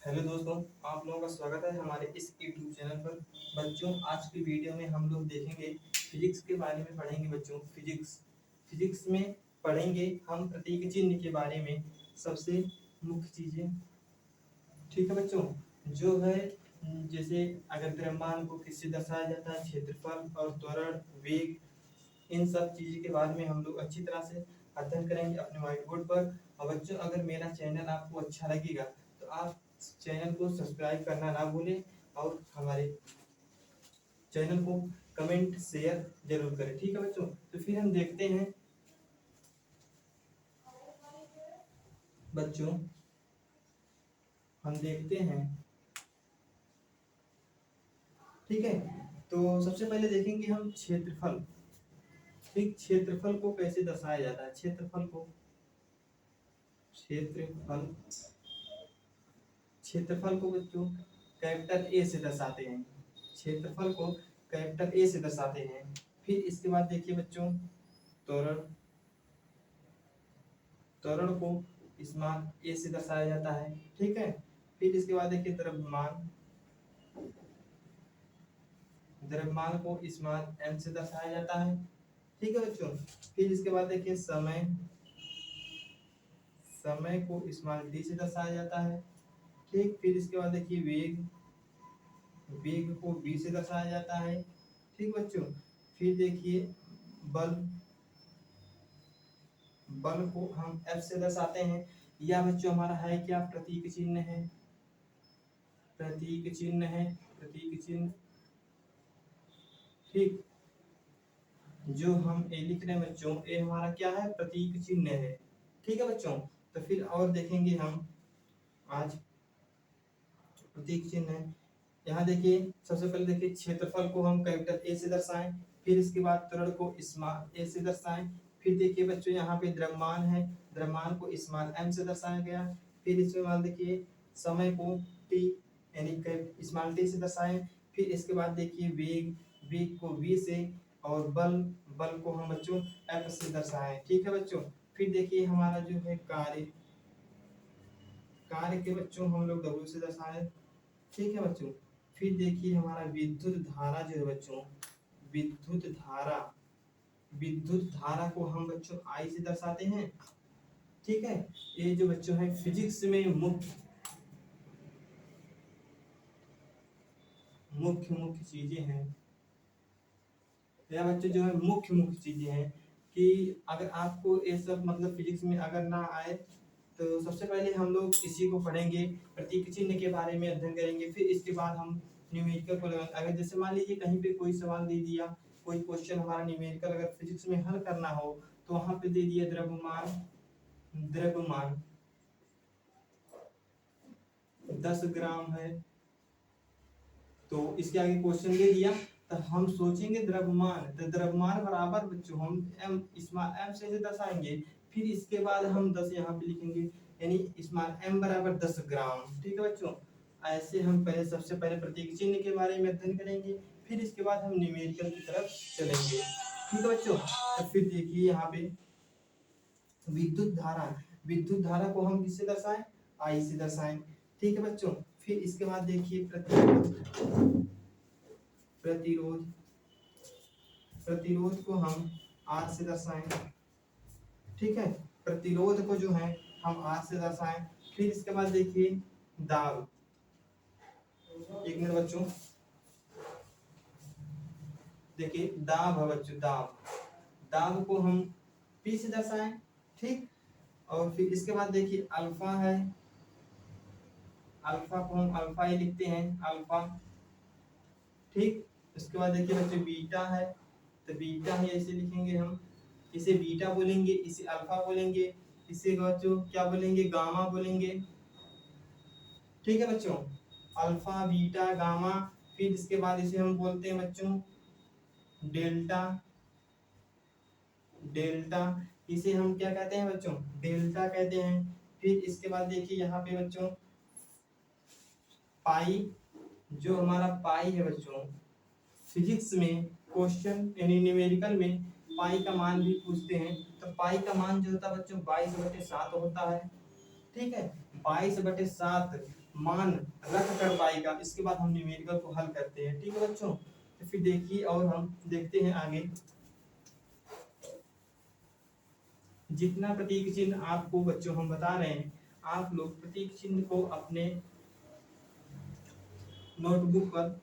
Hello दोस्तों, आप लोगों का स्वागत है हमारे इस यूट्यूब चैनल पर। बच्चों, आज की वीडियो में हम लोग देखेंगे फिजिक्स के बारे में पढ़ेंगे। बच्चों, फिजिक्स में पढ़ेंगे हम प्रतीक चिन्ह के बारे में, सबसे मुख्य चीजें। ठीक है बच्चों, जो है जैसे अगर द्रव्यमान को किससे दर्शाया जाता है, क्षेत्रफल और त्वरण, वेग, इन सब चीज़ों के बारे में हम लोग अच्छी तरह से अध्ययन करेंगे अपने व्हाइट बोर्ड पर। और बच्चों, अगर मेरा चैनल आपको अच्छा लगेगा तो आप चैनल को सब्सक्राइब करना ना भूलें और हमारे चैनल को कमेंट शेयर जरूर करें। ठीक है बच्चों, तो फिर हम देखते हैं बच्चों, हम देखते हैं। ठीक है, तो सबसे पहले देखेंगे हम क्षेत्रफल। ठीक, क्षेत्रफल को कैसे दर्शाया जाता है। क्षेत्रफल क्षेत्रफल को बच्चों कैपिटल ए से दर्शाते हैं। क्षेत्रफल को कैपिटल ए से दर्शाते हैं। फिर इसके बाद देखिए बच्चों, त्वरण त्वरण को स्मॉल ए से दर्शाया जाता है। ठीक है, फिर इसके बाद देखिए द्रव्यमान द्रव्यमान को स्मॉल एम से दर्शाया जाता है। ठीक है बच्चों, फिर इसके बाद देखिए समय को स्मॉल डी से दर्शाया जाता है। ठीक, फिर इसके बाद देखिए वेग को बी से दर्शाया जाता है। ठीक बच्चों, फिर देखिए बल बल को हम एफ से दर्शाते हैं। यह बच्चों हमारा है क्या, प्रतीक चिन्ह है। प्रतीक चिन्ह। ठीक, जो हम ए लिख रहे हैं बच्चों, ए हमारा क्या है, प्रतीक चिन्ह है। ठीक है बच्चों, तो फिर और देखेंगे हम आज प्रतीक चिन्ह है। यहाँ देखिए, सबसे पहले देखिए क्षेत्रफल को हम कैपिटल ए से दर्शाएं, फिर इसके बाद त्वरण को स्मॉल ए से दर्शाएं। फिर देखिए बच्चों, यहाँ पे द्रव्यमान है, द्रव्यमान को स्मॉल एम से दर्शाया गया। फिर इसके बाद देखिए समय को टी यानी स्मॉल टी से दर्शाएं। फिर इसके बाद देखिए वेग को वी से, और बल को हम बच्चों एफ से दर्शाएं। ठीक है बच्चों, फिर देखिए हमारा जो है कार्य के बच्चों हम लोग डब्ल्यू से दर्शाएं। ठीक है बच्चों, फिर देखिए हमारा विद्युत धारा जो है बच्चों, विद्युत धारा को हम बच्चों आई से दर्शाते हैं। ठीक है, ये जो बच्चों है फिजिक्स में मुख्य चीजें हैं। यह बच्चों जो है मुख्य चीजें हैं कि अगर आपको ये सब मतलब फिजिक्स में अगर ना आए तो सबसे पहले हम लोग इसी को पढ़ेंगे, प्रतीक चिन्ह के बारे में अध्ययन करेंगे। फिर इसके बाद हम न्यूमेरिकल को अगर जैसे मान लीजिए कहीं पे कोई सवाल दे दिया, कोई क्वेश्चन हमारा न्यूमेरिकल अगर फिजिक्स में हल करना हो, तो वहां पे दे दिया द्रव्यमान 10 ग्राम है, तो इसके आगे क्वेश्चन दे दिया, तो हम सोचेंगे द्रव्यमान, तो द्रव्यमान बराबर बच्चों हम एम स्मॉल एम से दर्शाएंगे। फिर इसके बाद हम 10 यहाँ पे लिखेंगे, यानी स्मॉल एम बराबर 10 ग्राम। ठीक है बच्चों, ऐसे हम पहले सबसे पहले प्रतीक चिन्ह के बारे में अध्ययन करेंगे, फिर इसके बाद हम न्यूमेरिकल की तरफ चलेंगे। ठीक है बच्चों, तो फिर देखिए यहाँ पे विद्युत धारा को हम किससे दर्शाएं, आई से दर्शाएं। ठीक है बच्चों, फिर इसके बाद देखिए प्रतिरोध प्रतिरोध को हम आर से दर्शाएं। ठीक है, प्रतिरोध को जो है हम आर से दर्शाएं। फिर इसके बाद देखिए दाब, एक मिनट बच्चों, देखिए दाब है बच्चों, दाब को हम पी से दर्शाएं। ठीक, और फिर इसके बाद देखिए अल्फा है, अल्फा को हम अल्फा ही लिखते हैं, अल्फा। ठीक, इसके बाद देखिए बच्चों बीटा है, तो बीटा ही ऐसे लिखेंगे हम, इसे बीटा बोलेंगे, इसे अल्फा बोलेंगे, इसे बच्चों क्या बोलेंगे, गामा बोलेंगे। ठीक है बच्चों, अल्फा बीटा गामा। फिर इसके बाद इसे हम बोलते हैं बच्चों डेल्टा, इसे हम क्या कहते हैं बच्चों, डेल्टा कहते हैं। फिर इसके बाद देखिए यहाँ पे बच्चों पाई, जो हमारा पाई है बच्चों, फिजिक्स में क्वेश्चन यानी न्यूमेरिकल में पाई का मान भी पूछते हैं, तो पाई का मान जो होता है बच्चों 22/7 होता है। ठीक है, 22/7 मान रख कर पाएगा, इसके बाद हम न्यूमेरिकल को हल करते हैं। ठीक है बच्चों, तो फिर देखिए और हम देखते हैं आगे। जितना प्रतीक चिन्ह आपको बच्चों हम बता रहे हैं, आप लोग प्रतीक चिन्ह को अपने नोटबुक पर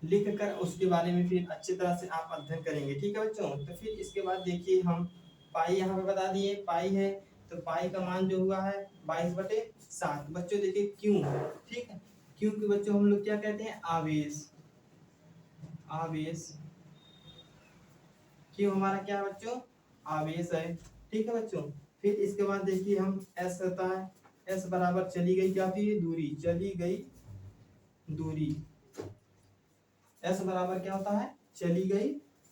लिख कर उसके बारे में फिर अच्छी तरह से आप अध्ययन करेंगे। ठीक है बच्चों, तो फिर इसके बाद देखिए हम पाई यहाँ पे बता दिए, पाई है तो पाई का मान जो हुआ है 22/7। बच्चों देखिए क्यों, ठीक है, क्योंकि बच्चों हम लोग क्या कहते हैं, आवेश, आवेश क्यों हमारा क्या बच्चों, आवेश है। ठीक है बच्चों, फिर इसके बाद देखिए हम एस होता है, एस बराबर चली गई क्या थी, दूरी, चली गई दूरी, एस बराबर क्या होता है, चली गई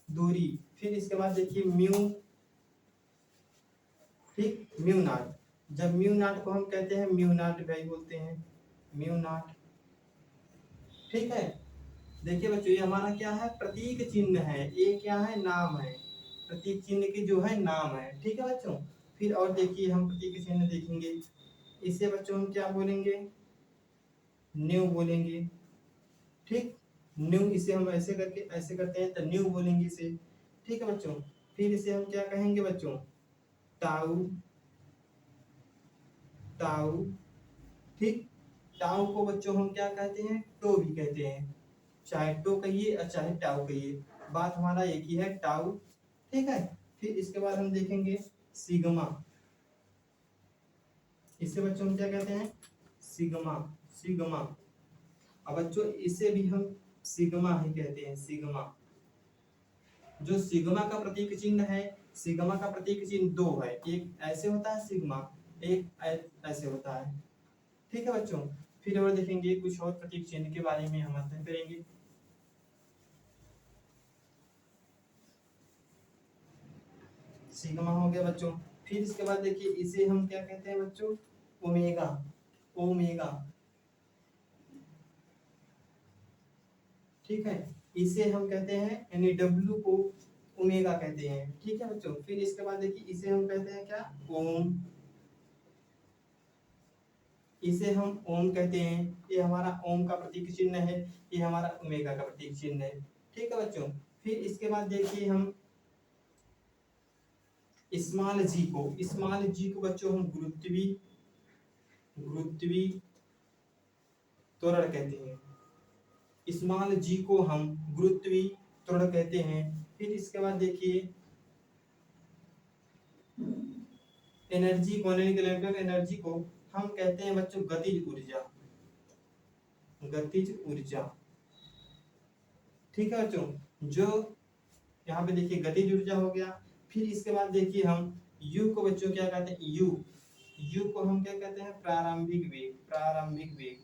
दूरी। फिर इसके बाद देखिए म्यू, ठीक, म्यू नॉट, जब म्यू नॉट को हम कहते हैं म्यू नॉट भाई बोलते हैं, म्यू नॉट। ठीक है, देखिए बच्चों ये हमारा क्या है, प्रतीक चिन्ह है, ये क्या है, नाम है, प्रतीक चिन्ह की जो है नाम है। ठीक है बच्चों, फिर और देखिए हम प्रतीक चिन्ह देखेंगे, इसे बच्चों हम क्या बोलेंगे, न्यू बोलेंगे। ठीक, न्यू, इसे हम ऐसे करके ऐसे करते हैं तो न्यू बोलेंगे इसे। ठीक है बच्चों, फिर इसे हम क्या कहेंगे बच्चों, टाउ, टाउ। ठीक, टाउ को बच्चों हम क्या कहते हैं, टो भी कहते हैं, चाहे टो कहिए और चाहे टाउ कहिए, बात हमारा एक ही है, टाउ। ठीक है, फिर इसके बाद हम देखेंगे सिग्मा, इसे बच्चों हम क्या कहते हैं, सिग्मा, सिग्मा। अब बच्चों इसे भी हम सिग्मा ही कहते हैं, सिग्मा। जो सिग्मा का प्रतीक चिन्ह है, सिग्मा का प्रतीक चिन्ह दो है, एक ऐसे होता है सिग्मा, एक ऐसे होता है। ठीक है बच्चों, फिर और देखेंगे कुछ और प्रतीक चिन्ह के बारे में हम अध्ययन करेंगे। सिग्मा हो गया बच्चों, फिर इसके बाद देखिए इसे हम क्या कहते हैं बच्चों, ओमेगा, ओमेगा। ठीक है, इसे हम कहते हैं यानी डब्ल्यू को ओमेगा कहते हैं। ठीक है बच्चों, फिर इसके बाद देखिए इसे हम कहते हैं क्या, ओम, इसे हम ओम कहते हैं, ये हमारा ओम का प्रतीक चिन्ह है, ये हमारा ओमेगा का प्रतीक चिन्ह है। ठीक है बच्चों, फिर इसके बाद देखिए हम स्मॉल जी को, स्मॉल जी को बच्चों हम गुरुत्वी, गुरुत्वी त्वरण कहते हैं, स्मॉल जी को हम गुरुत्वी त्वरण कहते हैं। फिर इसके बाद देखिए एनर्जी को, एनर्जी को हम कहते हैं बच्चों गतिज ऊर्जा, गतिज ऊर्जा। ठीक है बच्चों, जो यहाँ पे देखिए गतिज ऊर्जा हो गया। फिर इसके बाद देखिए हम यू को बच्चों क्या कहते हैं, यू, यू को हम क्या कहते हैं, प्रारंभिक वेग, प्रारंभिक वेग,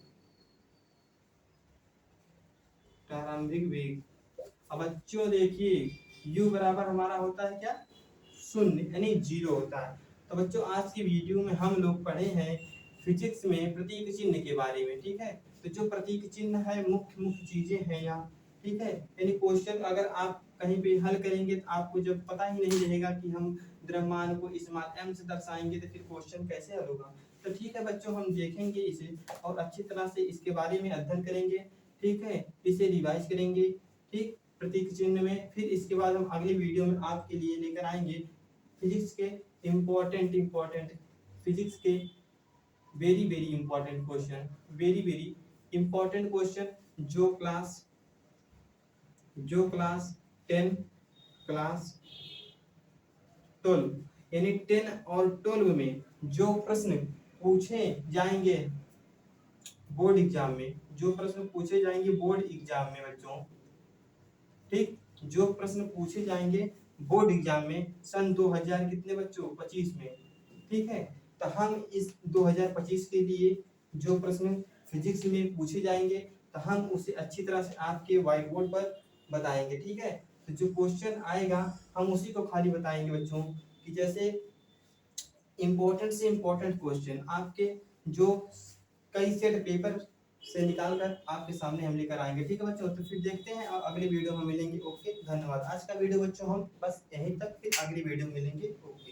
प्रारंभिक वेग। अब बच्चों देखिए u बराबर हमारा होता है क्या, शून्य यानी जीरो होता है। तो बच्चों आज की वीडियो में हम लोग पढ़े हैं फिजिक्स में प्रतीक चिन्ह के बारे में। ठीक है, तो जो प्रतीक चिन्ह है मुख्य मुख्य चीजें हैं यहाँ। ठीक है, यानी क्वेश्चन अगर आप कहीं पे हल करेंगे तो आपको जब पता ही नहीं रहेगा कि हम द्रव्यमान को स्मॉल m से दर्शाएंगे तो फिर क्वेश्चन कैसे हल होगा। तो ठीक है बच्चों, हम देखेंगे इसे और अच्छी तरह से इसके बारे में अध्ययन करेंगे। ठीक है, इसे रिवाइज करेंगे, ठीक, प्रतीक चिन्ह में। फिर इसके बाद हम अगली वीडियो में आपके लिए लेकर आएंगे फिजिक्स के इम्पोर्टेंट फिजिक्स के very very important question, very very important question जो क्लास 10, क्लास 12 यानी 10 और 12 में जो प्रश्न पूछे जाएंगे बोर्ड एग्जाम में, जो प्रश्न पूछे जाएंगे बोर्ड एग्जाम में बच्चों, ठीक, जो प्रश्न पूछे जाएंगे बोर्ड एग्जाम में सन 2000 कितने बच्चों 25 में। ठीक है, तो हम इस 2025 के लिए जो प्रश्न फिजिक्स में पूछे जाएंगे तो हम उसे अच्छी तरह से आपके व्हाइट बोर्ड पर बताएंगे। ठीक है, तो जो क्वेश्चन आएगा हम उसी को खाली बताएंगे बच्चों, कि जैसे इम्पोर्टेंट से इम्पोर्टेंट क्वेश्चन आपके जो कई सेट पेपर से निकाल कर आपके सामने हम लेकर आएंगे। ठीक है बच्चों, तो फिर देखते हैं और अगली वीडियो में मिलेंगे। ओके, धन्यवाद। आज का वीडियो बच्चों हम बस यहीं तक, फिर अगली वीडियो में मिलेंगे। ओके।